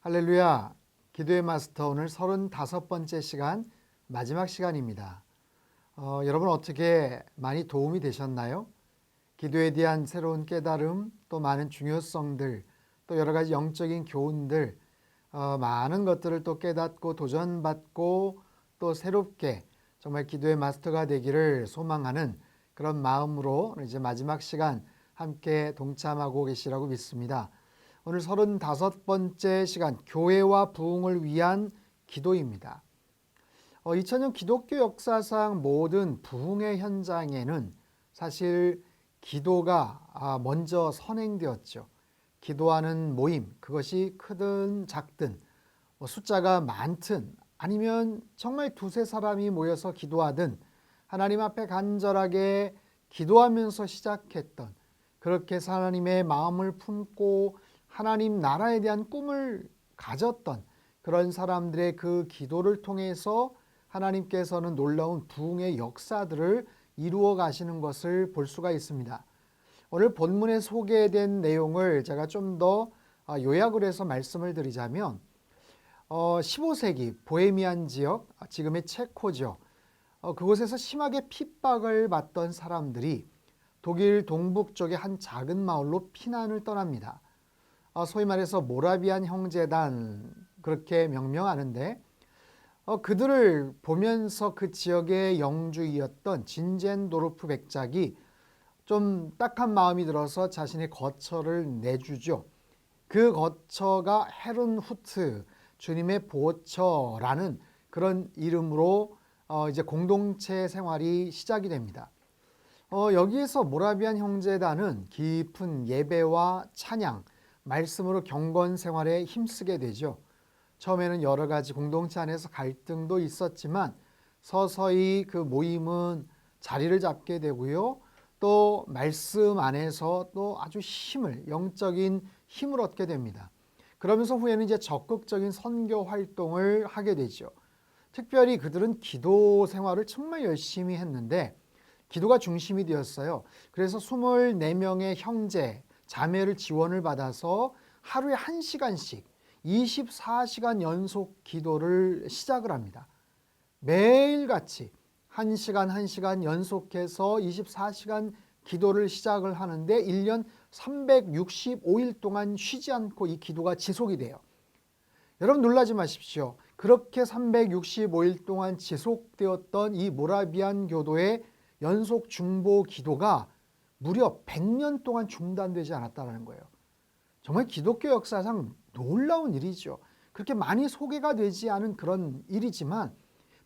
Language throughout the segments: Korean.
할렐루야. 기도의 마스터 오늘 35번째 시간 마지막 시간입니다. 여러분 어떻게 많이 도움이 되셨나요? 기도에 대한 새로운 깨달음, 또 많은 중요성들, 또 여러 가지 영적인 교훈들, 많은 것들을 또 깨닫고 도전받고 또 새롭게 정말 기도의 마스터가 되기를 소망하는 그런 마음으로 이제 마지막 시간 함께 동참하고 계시라고 믿습니다. 오늘 35번째 시간 교회와 부흥을 위한 기도입니다. 2000년 기독교 역사상 모든 부흥의 현장에는 사실 기도가 먼저 선행되었죠. 기도하는 모임, 그것이 크든 작든 숫자가 많든 아니면 정말 두세 사람이 모여서 기도하든 하나님 앞에 간절하게 기도하면서 시작했던, 그렇게 해서 하나님의 마음을 품고 하나님 나라에 대한 꿈을 가졌던 그런 사람들의 그 기도를 통해서 하나님께서는 놀라운 부흥의 역사들을 이루어 가시는 것을 볼 수가 있습니다. 오늘 본문에 소개된 내용을 제가 좀 더 요약을 해서 말씀을 드리자면 15세기 보헤미안 지역, 지금의 체코죠. 그곳에서 심하게 핍박을 받던 사람들이 독일 동북쪽의 한 작은 마을로 피난을 떠납니다. 소위 말해서 모라비안 형제단 그렇게 명명하는데 그들을 보면서 그 지역의 영주이었던 진젠도르프 백작이 좀 딱한 마음이 들어서 자신의 거처를 내주죠. 그 거처가 헤른후트, 주님의 보처라는 그런 이름으로 이제 공동체 생활이 시작이 됩니다. 여기에서 모라비안 형제단은 깊은 예배와 찬양, 말씀으로 경건 생활에 힘쓰게 되죠. 처음에는 여러 가지 공동체 안에서 갈등도 있었지만 서서히 그 모임은 자리를 잡게 되고요. 또 말씀 안에서 또 아주 영적인 힘을 얻게 됩니다. 그러면서 후에는 이제 적극적인 선교 활동을 하게 되죠. 특별히 그들은 기도 생활을 정말 열심히 했는데 기도가 중심이 되었어요. 그래서 24명의 형제, 자매를 지원을 받아서 하루에 1시간씩 24시간 연속 기도를 시작을 합니다. 매일같이 1시간 1시간 연속해서 24시간 기도를 시작을 하는데 1년 365일 동안 쉬지 않고 이 기도가 지속이 돼요. 여러분 놀라지 마십시오. 그렇게 365일 동안 지속되었던 이 모라비안 교도의 연속 중보 기도가 무려 100년 동안 중단되지 않았다는 거예요. 정말 기독교 역사상 놀라운 일이죠. 그렇게 많이 소개가 되지 않은 그런 일이지만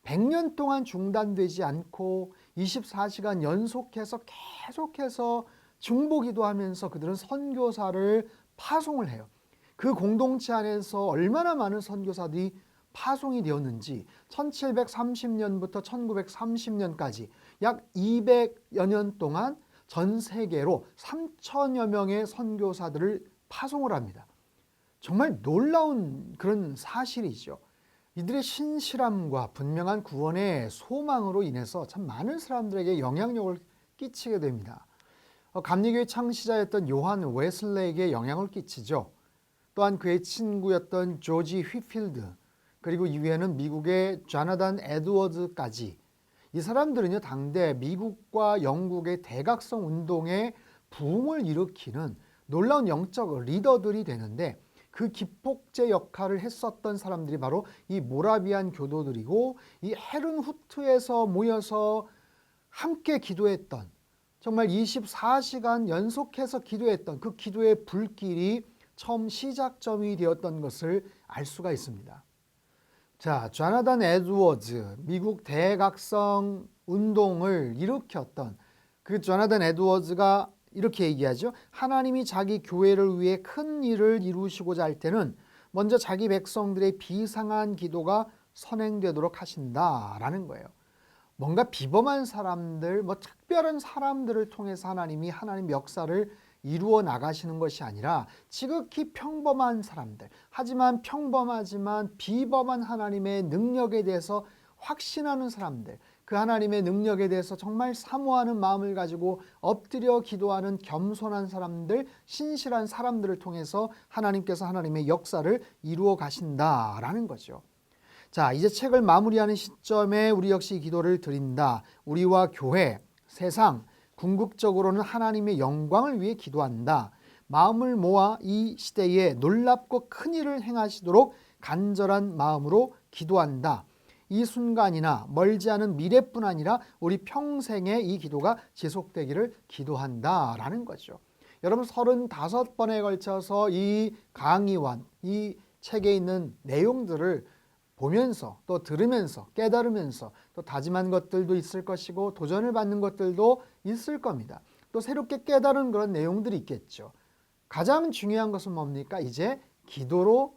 100년 동안 중단되지 않고 24시간 연속해서 계속해서 중보 기도하면서 그들은 선교사를 파송을 해요. 그 공동체 안에서 얼마나 많은 선교사들이 파송이 되었는지 1730년부터 1930년까지 약 200여 년 동안 전 세계로 3천여 명의 선교사들을 파송을 합니다. 정말 놀라운 그런 사실이죠. 이들의 신실함과 분명한 구원의 소망으로 인해서 참 많은 사람들에게 영향력을 끼치게 됩니다. 감리교의 창시자였던 요한 웨슬레에게 영향을 끼치죠. 또한 그의 친구였던 조지 휘필드, 그리고 이후에는 미국의 조나단 에드워즈까지, 이 사람들은요 당대 미국과 영국의 대각성 운동에 부흥을 일으키는 놀라운 영적 리더들이 되는데 그 기폭제 역할을 했었던 사람들이 바로 이 모라비안 교도들이고, 이 헤른후트에서 모여서 함께 기도했던, 정말 24시간 연속해서 기도했던 그 기도의 불길이 처음 시작점이 되었던 것을 알 수가 있습니다. 자, 조나단 에드워즈, 미국 대각성 운동을 일으켰던 그 조나단 에드워즈가 이렇게 얘기하죠. 하나님이 자기 교회를 위해 큰 일을 이루시고자 할 때는 먼저 자기 백성들의 비상한 기도가 선행되도록 하신다라는 거예요. 뭔가 비범한 사람들, 특별한 사람들을 통해서 하나님 역사를 이루어 나가시는 것이 아니라 지극히 평범한 사람들, 하지만 평범하지만 비범한 하나님의 능력에 대해서 확신하는 사람들, 그 하나님의 능력에 대해서 정말 사모하는 마음을 가지고 엎드려 기도하는 겸손한 사람들, 신실한 사람들을 통해서 하나님께서 하나님의 역사를 이루어 가신다라는 거죠. 자, 이제 책을 마무리하는 시점에 우리 역시 기도를 드린다. 우리와 교회, 세상, 궁극적으로는 하나님의 영광을 위해 기도한다. 마음을 모아 이 시대에 놀랍고 큰 일을 행하시도록 간절한 마음으로 기도한다. 이 순간이나 멀지 않은 미래뿐 아니라 우리 평생에 이 기도가 지속되기를 기도한다라는 거죠. 여러분 35번에 걸쳐서 이 강의와 이 책에 있는 내용들을 보면서 또 들으면서 깨달으면서 또 다짐한 것들도 있을 것이고 도전을 받는 것들도 있을 겁니다. 또 새롭게 깨달은 그런 내용들이 있겠죠. 가장 중요한 것은 뭡니까? 이제 기도로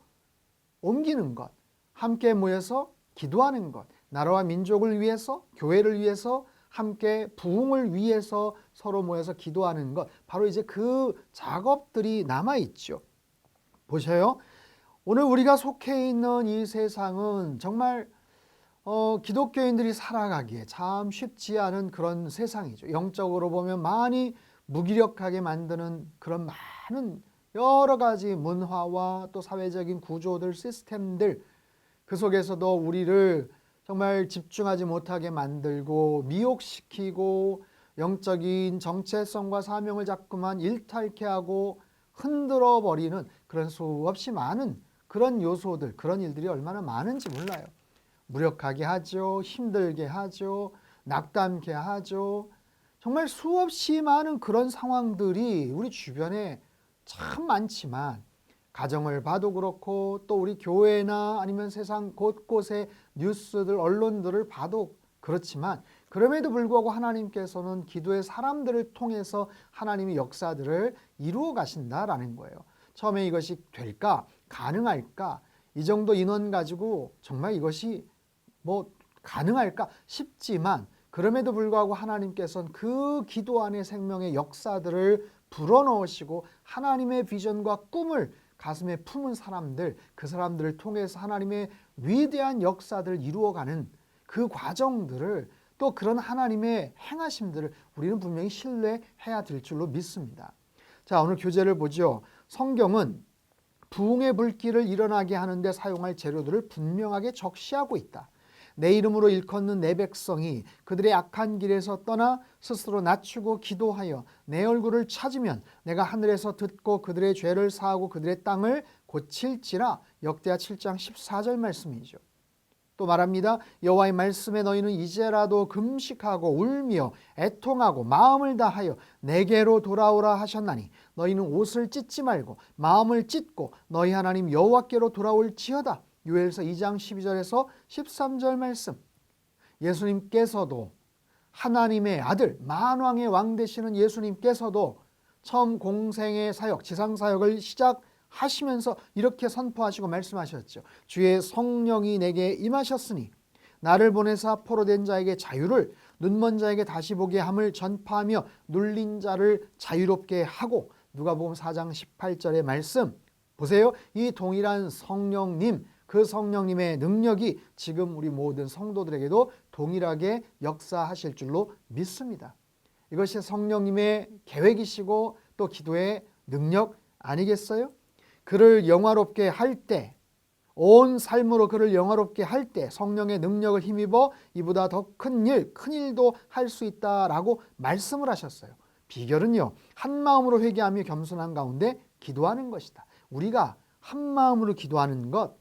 옮기는 것, 함께 모여서 기도하는 것, 나라와 민족을 위해서, 교회를 위해서, 함께 부흥을 위해서 서로 모여서 기도하는 것, 바로 이제 그 작업들이 남아있죠. 보셔요. 오늘 우리가 속해 있는 이 세상은 정말 기독교인들이 살아가기에 참 쉽지 않은 그런 세상이죠. 영적으로 보면 많이 무기력하게 만드는 그런 많은 여러 가지 문화와 또 사회적인 구조들, 시스템들, 그 속에서도 우리를 정말 집중하지 못하게 만들고 미혹시키고 영적인 정체성과 사명을 자꾸만 일탈케 하고 흔들어 버리는 그런 수없이 많은 그런 요소들, 그런 일들이 얼마나 많은지 몰라요. 무력하게 하죠. 힘들게 하죠. 낙담케 하죠. 정말 수없이 많은 그런 상황들이 우리 주변에 참 많지만 가정을 봐도 그렇고 또 우리 교회나 아니면 세상 곳곳의 뉴스들, 언론들을 봐도 그렇지만 그럼에도 불구하고 하나님께서는 기도의 사람들을 통해서 하나님의 역사들을 이루어 가신다라는 거예요. 처음에 이것이 될까? 가능할까? 이 정도 인원 가지고 정말 이것이 가능할까 싶지만 그럼에도 불구하고 하나님께서는 그 기도 안에 생명의 역사들을 불어넣으시고 하나님의 비전과 꿈을 가슴에 품은 사람들, 그 사람들을 통해서 하나님의 위대한 역사들을 이루어가는 그 과정들을 또 그런 하나님의 행하심들을 우리는 분명히 신뢰해야 될 줄로 믿습니다. 자, 오늘 교재를 보죠. 성경은 부흥의 불길을 일어나게 하는데 사용할 재료들을 분명하게 적시하고 있다. 내 이름으로 일컫는 내 백성이 그들의 악한 길에서 떠나 스스로 낮추고 기도하여 내 얼굴을 찾으면 내가 하늘에서 듣고 그들의 죄를 사하고 그들의 땅을 고칠지라. 역대하 7장 14절 말씀이죠. 또 말합니다. 여호와의 말씀에 너희는 이제라도 금식하고 울며 애통하고 마음을 다하여 내게로 돌아오라 하셨나니 너희는 옷을 찢지 말고 마음을 찢고 너희 하나님 여호와께로 돌아올지어다. 요엘서 2장 12절에서 13절 말씀. 예수님께서도 하나님의 아들 만왕의 왕 되시는 예수님께서도 처음 공생의 사역, 지상사역을 시작하시면서 이렇게 선포하시고 말씀하셨죠. 주의 성령이 내게 임하셨으니 나를 보내사 포로된 자에게 자유를, 눈먼 자에게 다시 보게 함을 전파하며 눌린 자를 자유롭게 하고. 누가복음 4장 18절의 말씀 보세요. 이 동일한 성령님, 그 성령님의 능력이 지금 우리 모든 성도들에게도 동일하게 역사하실 줄로 믿습니다. 이것이 성령님의 계획이시고 또 기도의 능력 아니겠어요? 그를 영화롭게 할 때, 온 삶으로 그를 영화롭게 할 때 성령의 능력을 힘입어 이보다 더 큰 일도 할 수 있다라고 말씀을 하셨어요. 비결은요, 한 마음으로 회개하며 겸손한 가운데 기도하는 것이다. 우리가 한 마음으로 기도하는 것,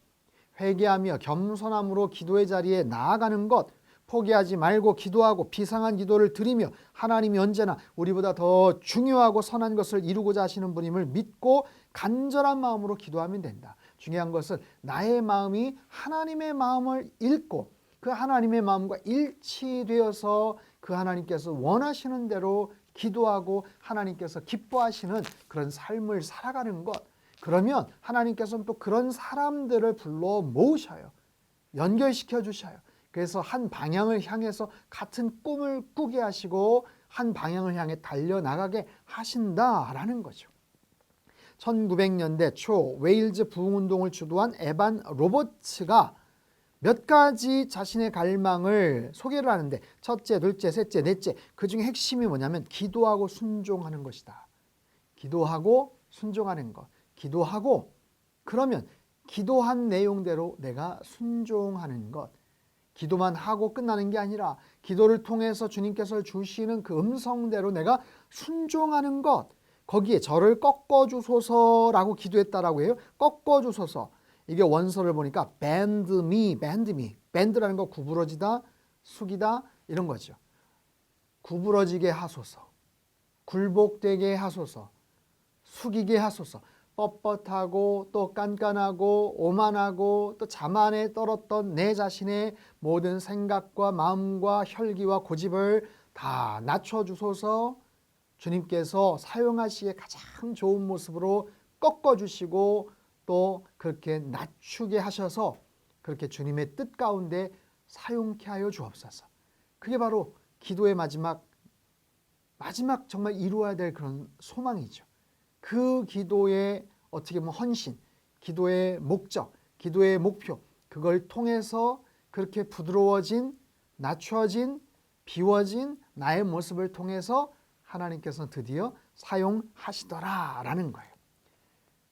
회개하며 겸손함으로 기도의 자리에 나아가는 것, 포기하지 말고 기도하고 비상한 기도를 드리며 하나님이 언제나 우리보다 더 중요하고 선한 것을 이루고자 하시는 분임을 믿고 간절한 마음으로 기도하면 된다. 중요한 것은 나의 마음이 하나님의 마음을 읽고 그 하나님의 마음과 일치되어서 그 하나님께서 원하시는 대로 기도하고 하나님께서 기뻐하시는 그런 삶을 살아가는 것. 그러면 하나님께서는 또 그런 사람들을 불러 모으셔요. 연결시켜 주셔요. 그래서 한 방향을 향해서 같은 꿈을 꾸게 하시고 한 방향을 향해 달려나가게 하신다라는 거죠. 1900년대 초 웨일즈 부흥운동을 주도한 에반 로버츠가 몇 가지 자신의 갈망을 소개를 하는데 첫째, 둘째, 셋째, 넷째 그 중에 핵심이 뭐냐면 기도하고 순종하는 것이다. 기도하고 순종하는 것. 기도하고 그러면 기도한 내용대로 내가 순종하는 것. 기도만 하고 끝나는 게 아니라 기도를 통해서 주님께서 주시는 그 음성대로 내가 순종하는 것. 거기에 저를 꺾어주소서라고 기도했다라고 해요. 꺾어주소서. 이게 원서를 보니까 bend me, bend me. bend라는 거 구부러지다, 숙이다 이런 거죠. 구부러지게 하소서. 굴복되게 하소서. 숙이게 하소서. 뻣뻣하고 또 깐깐하고 오만하고 또 자만에 떨었던 내 자신의 모든 생각과 마음과 혈기와 고집을 다 낮춰주소서. 주님께서 사용하시기에 가장 좋은 모습으로 꺾어주시고 또 그렇게 낮추게 하셔서 그렇게 주님의 뜻 가운데 사용케 하여 주옵소서. 그게 바로 기도의 마지막 정말 이루어야 될 그런 소망이죠. 그 기도의 어떻게 보면 헌신, 기도의 목적, 기도의 목표 그걸 통해서 그렇게 부드러워진, 낮춰진, 비워진 나의 모습을 통해서 하나님께서는 드디어 사용하시더라라는 거예요.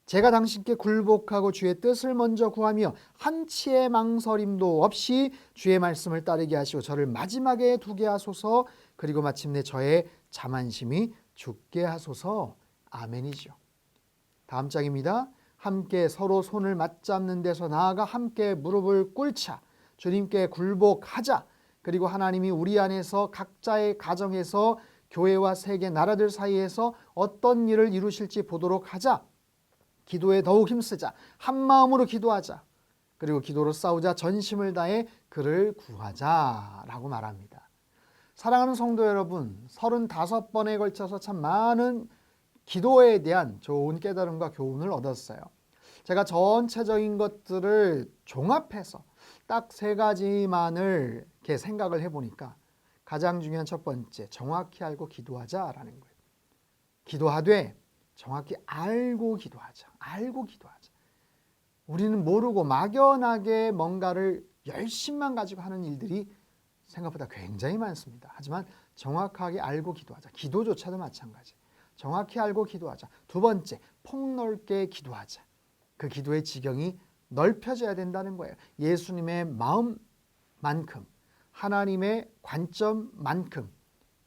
제가 당신께 굴복하고 주의 뜻을 먼저 구하며 한치의 망설임도 없이 주의 말씀을 따르게 하시고 저를 마지막에 두게 하소서. 그리고 마침내 저의 자만심이 죽게 하소서. 아멘이죠. 다음 장입니다. 함께 서로 손을 맞잡는 데서 나아가 함께 무릎을 꿇자. 주님께 굴복하자. 그리고 하나님이 우리 안에서 각자의 가정에서 교회와 세계 나라들 사이에서 어떤 일을 이루실지 보도록 하자. 기도에 더욱 힘쓰자. 한 마음으로 기도하자. 그리고 기도로 싸우자. 전심을 다해 그를 구하자라고 말합니다. 사랑하는 성도 여러분, 35번에 걸쳐서 참 많은 기도에 대한 좋은 깨달음과 교훈을 얻었어요. 제가 전체적인 것들을 종합해서 딱 3가지만을 이렇게 생각을 해보니까 가장 중요한 첫 번째, 정확히 알고 기도하자라는 거예요. 기도하되 정확히 알고 기도하자. 알고 기도하자. 우리는 모르고 막연하게 뭔가를 열심만 가지고 하는 일들이 생각보다 굉장히 많습니다. 하지만 정확하게 알고 기도하자. 기도조차도 마찬가지. 정확히 알고 기도하자. 두 번째, 폭넓게 기도하자. 그 기도의 지경이 넓혀져야 된다는 거예요. 예수님의 마음만큼, 하나님의 관점만큼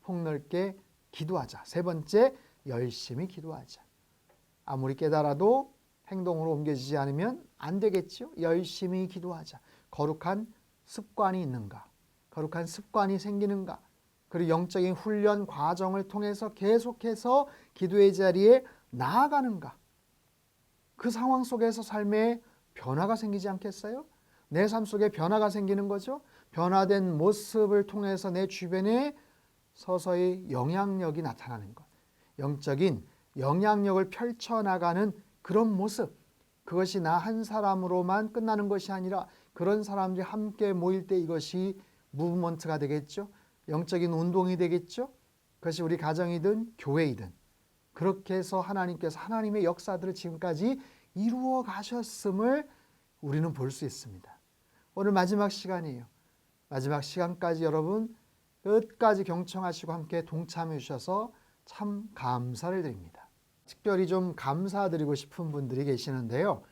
폭넓게 기도하자. 세 번째, 열심히 기도하자. 아무리 깨달아도 행동으로 옮겨지지 않으면 안 되겠죠. 열심히 기도하자. 거룩한 습관이 있는가? 거룩한 습관이 생기는가? 그리고 영적인 훈련 과정을 통해서 계속해서 기도의 자리에 나아가는가? 그 상황 속에서 삶에 변화가 생기지 않겠어요? 내 삶 속에 변화가 생기는 거죠. 변화된 모습을 통해서 내 주변에 서서히 영향력이 나타나는 것. 영적인 영향력을 펼쳐나가는 그런 모습. 그것이 나 한 사람으로만 끝나는 것이 아니라 그런 사람들이 함께 모일 때 이것이 무브먼트가 되겠죠. 영적인 운동이 되겠죠. 그것이 우리 가정이든 교회이든 그렇게 해서 하나님께서 하나님의 역사들을 지금까지 이루어 가셨음을 우리는 볼 수 있습니다. 오늘 마지막 시간이에요. 마지막 시간까지 여러분 끝까지 경청하시고 함께 동참해 주셔서 참 감사를 드립니다. 특별히 좀 감사드리고 싶은 분들이 계시는데요.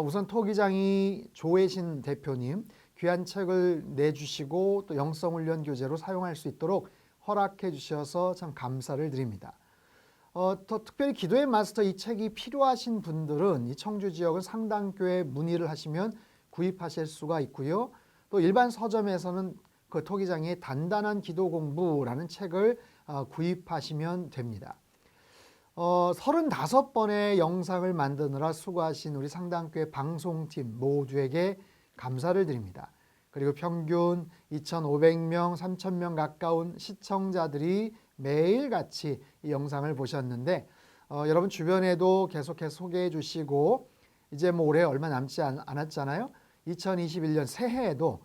우선 토기장이 조혜신 대표님 귀한 책을 내주시고 또 영성훈련 교재로 사용할 수 있도록 허락해 주셔서 참 감사를 드립니다. 더 특별히 기도의 마스터 이 책이 필요하신 분들은 이 청주 지역은 상당교회 문의를 하시면 구입하실 수가 있고요. 또 일반 서점에서는 그 토기장의 단단한 기도 공부라는 책을 구입하시면 됩니다. 35번의 영상을 만드느라 수고하신 우리 상당교회 방송팀 모두에게 감사를 드립니다. 그리고 평균 2,500명, 3,000명 가까운 시청자들이 매일같이 이 영상을 보셨는데 여러분 주변에도 계속해서 소개해 주시고 이제 뭐 올해 얼마 남지 않았잖아요. 2021년 새해에도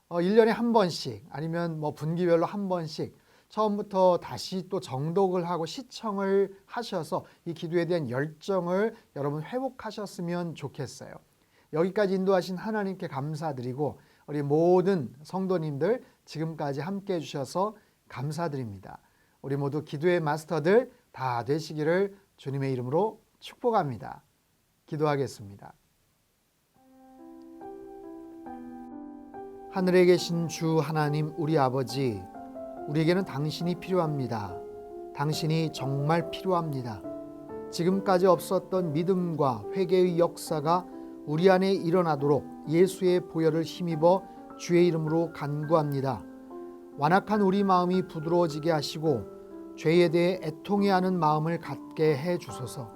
1년에 한 번씩 아니면 뭐 분기별로 한 번씩 처음부터 다시 또 정독을 하고 시청을 하셔서 이 기도에 대한 열정을 여러분 회복하셨으면 좋겠어요. 여기까지 인도하신 하나님께 감사드리고 우리 모든 성도님들 지금까지 함께 해주셔서 감사드립니다. 우리 모두 기도의 마스터들 다 되시기를 주님의 이름으로 축복합니다. 기도하겠습니다. 하늘에 계신 주 하나님 우리 아버지, 우리에게는 당신이 필요합니다. 당신이 정말 필요합니다. 지금까지 없었던 믿음과 회개의 역사가 우리 안에 일어나도록 예수의 보혈을 힘입어 주의 이름으로 간구합니다. 완악한 우리 마음이 부드러워지게 하시고 죄에 대해 애통해하는 마음을 갖게 해 주소서.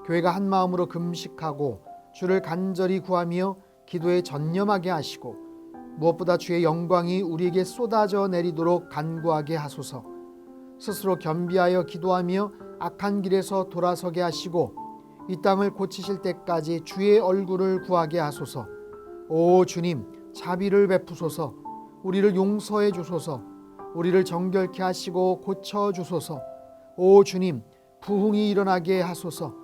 교회가 한 마음으로 금식하고 주를 간절히 구하며 기도에 전념하게 하시고 무엇보다 주의 영광이 우리에게 쏟아져 내리도록 간구하게 하소서. 스스로 겸비하여 기도하며 악한 길에서 돌아서게 하시고 이 땅을 고치실 때까지 주의 얼굴을 구하게 하소서. 오 주님, 자비를 베푸소서. 우리를 용서해 주소서. 우리를 정결케 하시고 고쳐 주소서. 오 주님, 부흥이 일어나게 하소서.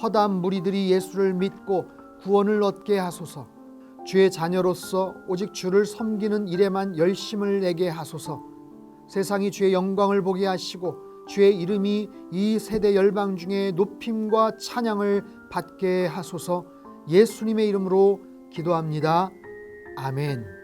허다한 무리들이 예수를 믿고 구원을 얻게 하소서. 주의 자녀로서 오직 주를 섬기는 일에만 열심을 내게 하소서. 세상이 주의 영광을 보게 하시고 주의 이름이 이 세대 열방 중에 높임과 찬양을 받게 하소서. 예수님의 이름으로 기도합니다. 아멘.